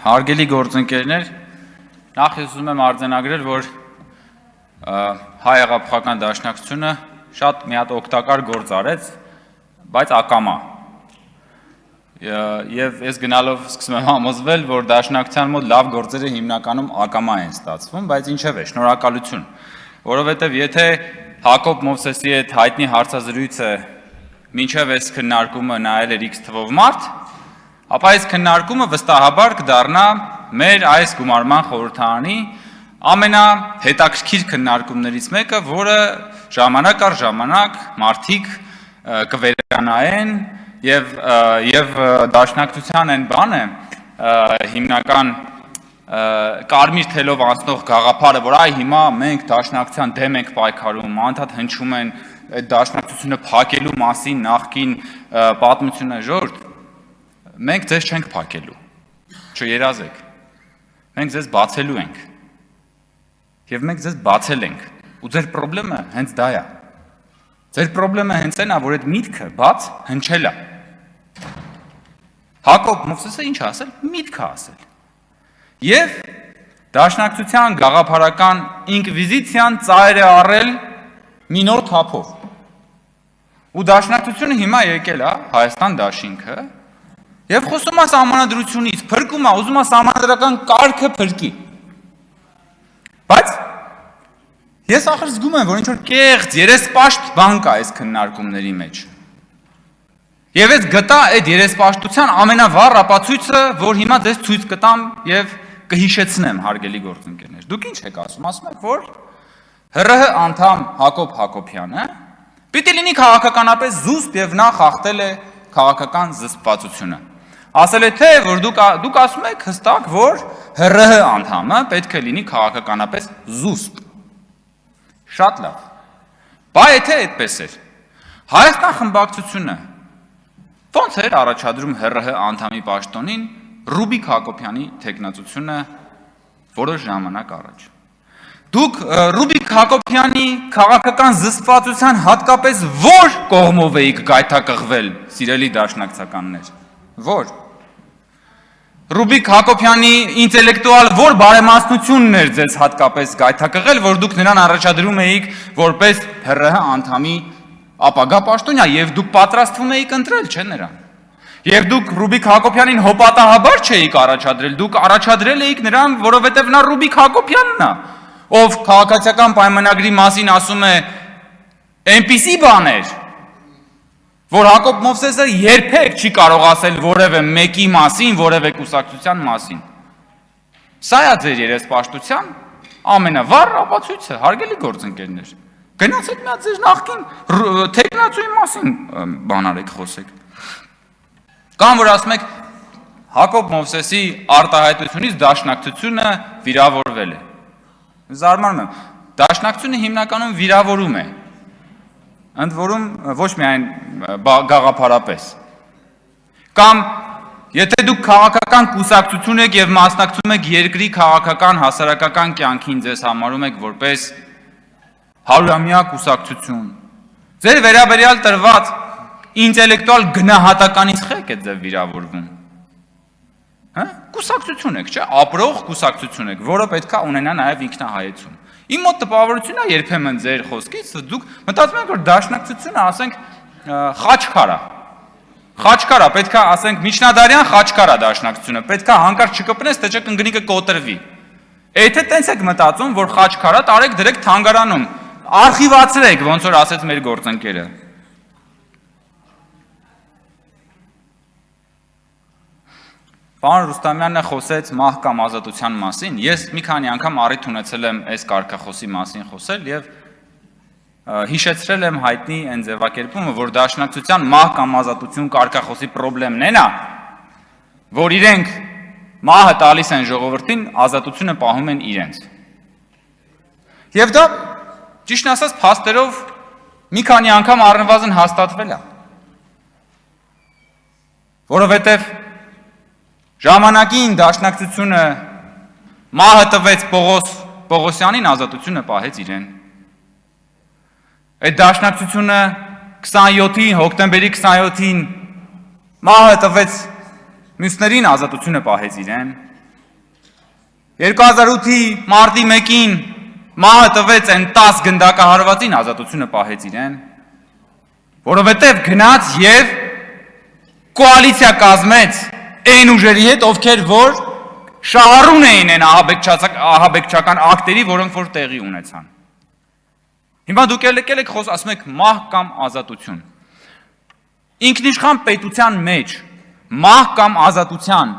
Հարգելի գործընկերներ, նախ ես ուզում եմ արձանագրել, որ հայ հեղափոխական դաշնակցությունը շատ մի հատ օգտակար գործ արեց, բայց ակամա։ Եվ ես գնալով սկսում եմ համոզվել, որ դաշնակցության մոտ լավ գործերը հիմնականում ակամա են ստացվում, բայց ինչև է, շնորհակալություն, որովհետև եթե Հակոբ Մովսեսի հետ հայտնի հարցազրույցը մինչև այս քննարկումը նայել էր X թվով մարդ, ապա այս քննարկումը վստահաբար կդառնա մեր այս գումարման խորհրդարանի ամենահետաքրքիր քննարկումներից մեկը, որը ժամանակ առ ժամանակ մարդիկ կվերանային եւ դաշնակցության այն բանը հիմնական կարմիր թելով անցնող գաղափարը, որ այ հիմա մենք դաշնակցության դեմ ենք պայքարում, անդադ հնչում են այդ դաշնակցությունը փակելու մասին նախկին պատմությունը ժողովուրդ, մենք ձեզ չենք փակելու, չերազեք, մենք ձեզ բացելու ենք, և մենք ձեզ բացել ենք, ու ձեր պրոբլեմը հենց դա է, ձեր պրոբլեմը հենց այն է, որ այդ միտքը բաց հնչել է, Հակոբ Մովսեսը ինչ ասել, միտքը ասել, և դաշնակցության գաղափարական ինկվիզիցիան ծայր է առել մի նոր թափով, ու դաշնակցությունը հիմա եկել է Հայաստան դաշինքը, և խոսում է սահմանադրությունից, փրկում է, ուզում է սահմանադրական կարգը փրկի։ Բայց ես ախր զգում եմ, որ ինչ-որ կեղծ, երեսպաշտ բան կա այս քննարկումների մեջ։ Եվ ես գտա այդ երեսպաշտության ամենավառ ապացույցը, որ հիմա ձեզ ցույց կտամ և կհիշեցնեմ, հարգելի գործընկերներ։ Դուք ինչ եք ասում եք, որ ՀՌՀ անդամ Հակոբ Հակոբյանը պիտի լինի քաղաքականապես զուսպ և նա խախտել է քաղաքական զսպվածությունը։ Ասել է թե, որ դուք ասում եք հստակ, որ ՀՌՀ անդամը պետք է լինի քաղաքականապես զուսպ։ Շատ լավ։ Բա եթե այդպես էր, Հայաստան խմբակցությունը ոնց էր առաջադրում ՀՌՀ անդամի պաշտոնին Ռուբիկ Հակոբյանի թեկնածությունը որոշ ժամանակ առաջ։ Դուք Ռուբիկ Հակոբյանի քաղաքական զսպվածության հատկապես որ կողմով էիք գայթակղվել, սիրելի դաշնակցականներ, որ Ռուբիկ Հակոբյանի ինտելեկտուալ որ բարեմասնությունն էր ձեզ հատկապես գայթակղել, որ դուք նրան առաջադրում էիք որպես ՀՌՀ անդամի ապագա պաշտոնյա և դուք պատրաստվում էիք ընտրել, չէ նրան։ Եվ դուք Ռուբիկ Հակոբյանին հոպատահաբար չէիք առաջադրել, դուք առաջադրել էիք նրան, որովհետև նա Ռուբիկ Հակոբյանն է, ով քաղաքացիական պայմանագրի մասին ասում է այնպիսի բաներ, որ Հակոբ Մովսեսը երբեք չի կարող ասել որևէ մեկի մասին, որևէ կուսակցության մասին։ Սա է ձեր երեսպաշտության ամենավառ ապացույցը, հարգելի գործընկերներ։ Գնացեք մի հատ ձեր նախկին թեկնածուի մասին բան արեք, խոսեք։ Կամ որ ասում եք Հակոբ Մովսեսի արտահայտությունից դաշնակցությունը վիրավորվել է։ Զարմանում եմ, դաշնակցությունը հիմնականում վիրավորում է, ընդ որում ոչ միայն գաղափարապես։ Կամ եթե դուք քաղաքական կուսակցություն եք և մասնակցում եք երկրի քաղաքական հասարակական կյանքին, ձեզ համարում եք որպես 100-ամյա կուսակցություն, ձեր վերաբերյալ տրված ինտելեկտուալ գնահատականից խեք է ձեզ վիրավորվում։ Կուսակցություն եք, չէ, ապրող կուսակցություն եք, որը պետք է ունենա նաև ինքնահայեցում։ Իմ մոտ տպավորություն է երբեմն ձեր խոսքից, դուք մտածում եք, որ դաշնակցությունը, ասենք, խաչքար է։ Խաչքար է, պետք է ասենք միջնադարյան խաչքար է դաշնակցությունը, պետք է հանկարծ չկպնես, թե չէ կընկնիկը կոտրվի։ Եթե տենց եք մտածում, որ խաչքար է, տարեք դրեք թանգարանում, արխիվացրեք, ոնց որ ասեց մեր գործընկերը։ Պարոն Ռուստամյանը խոսեց մահկամ ազատության մասին, ես մի քանի անգամ առիթ ունեցել եմ այս կարգախոսի մասին խոսել և հիշեցրել եմ հայտնի այն ձևակերպումը, որ դաշնակցության մահկամ ազատություն կարգախոսի պրոբլեմն այն է, որ իրենք մահը տալիս են ժողովրդին, ազատությունը պահում են իրենց։ Եվ դա, ճիշտն ասած, փաստերով մի քանի անգամ առնվազն հաստատվել է, որովհետև ժամանակին դաշնակցությունը մահը տվեց Պողոսյանին, ազատությունը պահեց իրեն։ Այդ դաշնակցությունը 27-ին, հոկտեմբերի 27-ին մահը տվեց մյուսներին, ազատությունը պահեց իրեն։ 2008-ի մարտի 1-ին մահը տվեց այն 10 գնդակահարվածին, ազատությունը պահեց իրեն, որովհետև գնաց եւ կոալիցիա կազմեց այն ուժերի հետ, ովքեր որ շահառուն էին այն ահաբեկչական ակտերի, որոնք որ տեղի ունեցան։ Հիմա դուք եկել եք ասում եք մահ կամ ազատություն։ Ինքնիշխան պետության մեջ մահ կամ ազատության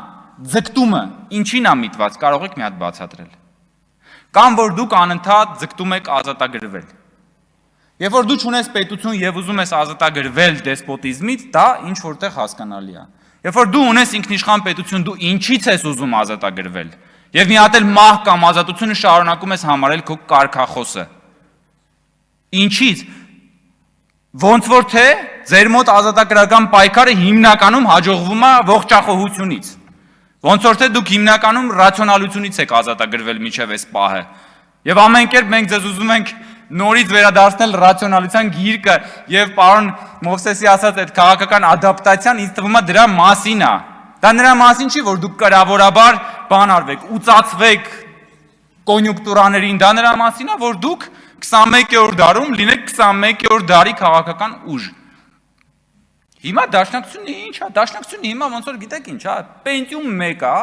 ձգտումը ինչին է միտված, կարող եք մի հատ բացատրել։ Կամ որ դուք անընդհատ ձգտում եք ազատագրվել։ Երբ որ դու չունես պետություն եւ ուզում ես ազատագրվել դեսպոտիզմից, դա ինչ որտեղ հասկանալի է։ Երբ որ դու ունես ինքնիշխան պետություն, դու ինչից ես ուզում ազատագրվել։ Եվ մի հատ էլ մահ կամ ազատությունը շարունակում ես համարել քո կարգախոսը։ Ինչից։ Ոնց որ թե ձեր մոտ ազատագրական պայքարը հիմնականում հաջողվում է ողջախոհությունից։ Ոնց որ թե դուք հիմնականում ռացիոնալությունից եք ազատագրվել միջև այս պահը։ Եվ ամեն կերպ մենք ձեզ ուզում ենք նորից վերադարձնել ռացիոնալության գիրկը եւ պարոն Մովսեսի ասած այդ քաղաքական ադապտացիան ինձ թվում է դրա մասին է։ Դա նրա մասին չի, որ դուք կրավորաբար բան արվեք, ուծացվեք կոնյունկտուրաներին, դա նրա մասին է, որ դուք 21-րդ դարում լինեք 21-րդ դարի քաղաքական ուժ։ Հիմա դաշնակցությունը ինչ է, դաշնակցությունը հիմա ոնց որ գիտեք ինչ է, Pentium 1 է,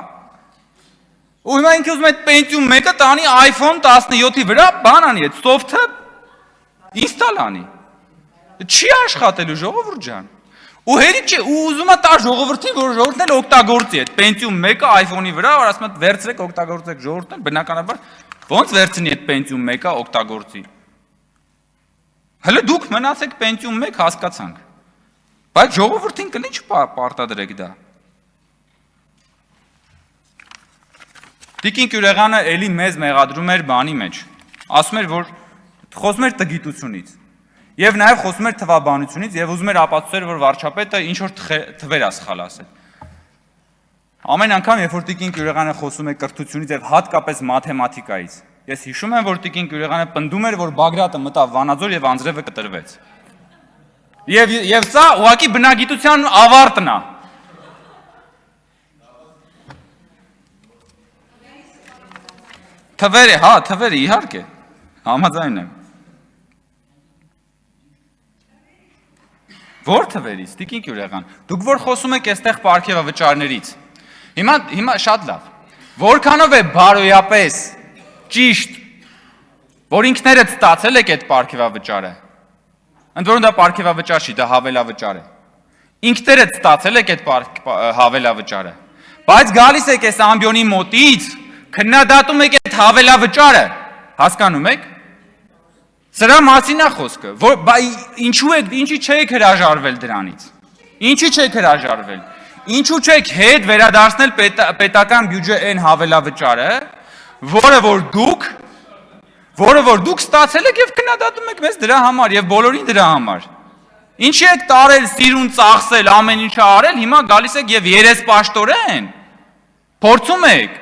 ու հիմա ինքը ուզում է Pentium 1-ը տանի iPhone 17-ի վրա բան անի, այդ soft-ը ինստալ անի։ Չի աշխատելու ժողովուրդ ջան։ Ու հերիք չէ, ու ուզում է տա ժողովրդին, որ ժողովուրդն էլ օգտագործի այդ Pentium 1-ը iPhone-ի վրա, որ ասում է վերցրեք օգտագործեք ժողովուրդն, բնականաբար ոնց վերցնի այդ Pentium 1-ը օգտագործի։ Հələ դուք մնացեք Pentium 1 հասկացանք։ Բայց ժողովրդին կլինչ պարտադրեք դա։ Տիկին Կյուրեղյանը էլի մեզ մեղադրում էր բանի մեջ, ասում էր, որ խոսում էր տգիտությունից, և նաև խոսում էր թվաբանությունից, և ուզում էր ապացուցել, որ վարչապետը ինչ-որ թվեր է սխալ ասել։ Ամեն անգամ, երբ որ Տիկին Կյուրեղյանը խոսում է կրթությունից և հատկապես մաթեմատիկայից, ես հիշում եմ, որ Տիկին Կյուրեղյանը պնդում էր, որ Բագրատը մտավ Վանաձոր և անձրևը կտրվեց։ Եվ սա ուղղակի բնագիտության ավարտն է։ Թվերը, հա, թվերը, իհարկե, համաձայն եմ։ Որ թվերից, Տիկին Կյուրեղյան, դուք որ խոսում եք այստեղ պարգևավճարներից, հիմա շատ լավ, որքանով է բարոյապես ճիշտ, որ ինքներդ ստացել եք այդ պարգևավճարը, ընդ որում դա պարգևավճար չի, դա հավելավճար է, ինքներդ ստացել եք այդ հավելավճարը, բայց գալիս եք այս ամբյոնի մոտից, քննադատում եք այդ հավելավճարը, հասկանում եք, սրա մասին է խոսքը, ինչի չեք հրաժարվել դրանից, ինչի չեք հրաժարվել, ինչու չեք հետ վերադարձնել պետական բյուջե այն հավելավճարը, որը որ դուք ստացել եք և քննադատում եք մեզ դրա համար և բոլորին դրա համար, ինչի եք տարել, սիրուն ծախսել, ամեն ինչը արել, հիմա գալիս եք և երեսպաշտորեն, փորձում եք,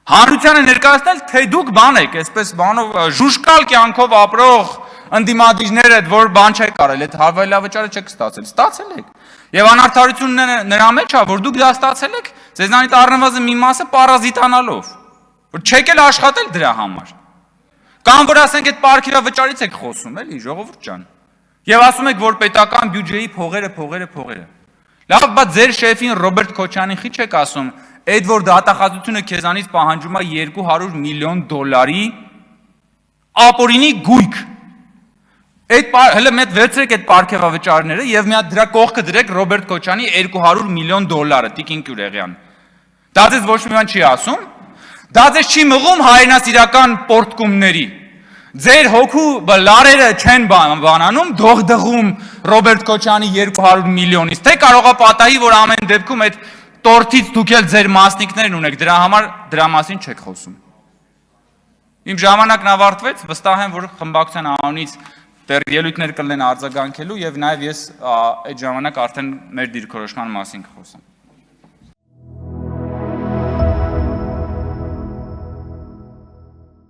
հանրությանը ներկայացնել, թե դուք բան եք, այսպես բանով ժուշկալ կյանքով ապրող ընդդիմադիրները, որ բան չեք արել, այդ հավելավճարը չեք ստացել եք։ Եվ անարդարությունն նրա մեջ է, որ դուք դա ստացել եք, ձեզանից առնվազն մի մասը պարազիտանալով, որ չեք էլ աշխատել դրա համար։ Կամ որ ասենք այդ պարգևավճարից եք խոսում, էլի, ժողովուրդ ջան։ Եվ ասում եք, որ պետական բյուջեի փողերը։ Լավ, բայց ձեր շեֆին Ռոբերտ Քոչյանին խի չեք ասում, այդ որ դատախազությունը քեզանից պահանջում է $200 միլիոն ապօրինի գույք։ Հələ մեկ վերցրեք այդ պարգևավճարները եւ մի հատ դրա կողքը դրեք Ռոբերտ Քոչյանի $200 միլիոն, Տիկին Կյուրեղյան։ Դա ձեզ ոչ մի բան չի ասում։ Դա ձեզ չի մղում հայրենասիրական պորտկումների։ Ձեր հոգու լարերը չեն բանանում, դողդղում Ռոբերտ Քոչյանի $200 միլիոնից, թե կարող է պատահի, որ ամեն դեպքում այդ տորթից դուք էլ ձեր մասնիկներն ունեք, դրա համար դրա մասին չեք խոսում։ Իմ ժամանակն ավարտվեց, վստահ եմ, որ խմբակցության անունից դեռ ելույթներ կլինեն արձագանքելու եւ նաեւ ես այդ ժամանակ արդեն մեր դիրքորոշման մասին կխոսեմ։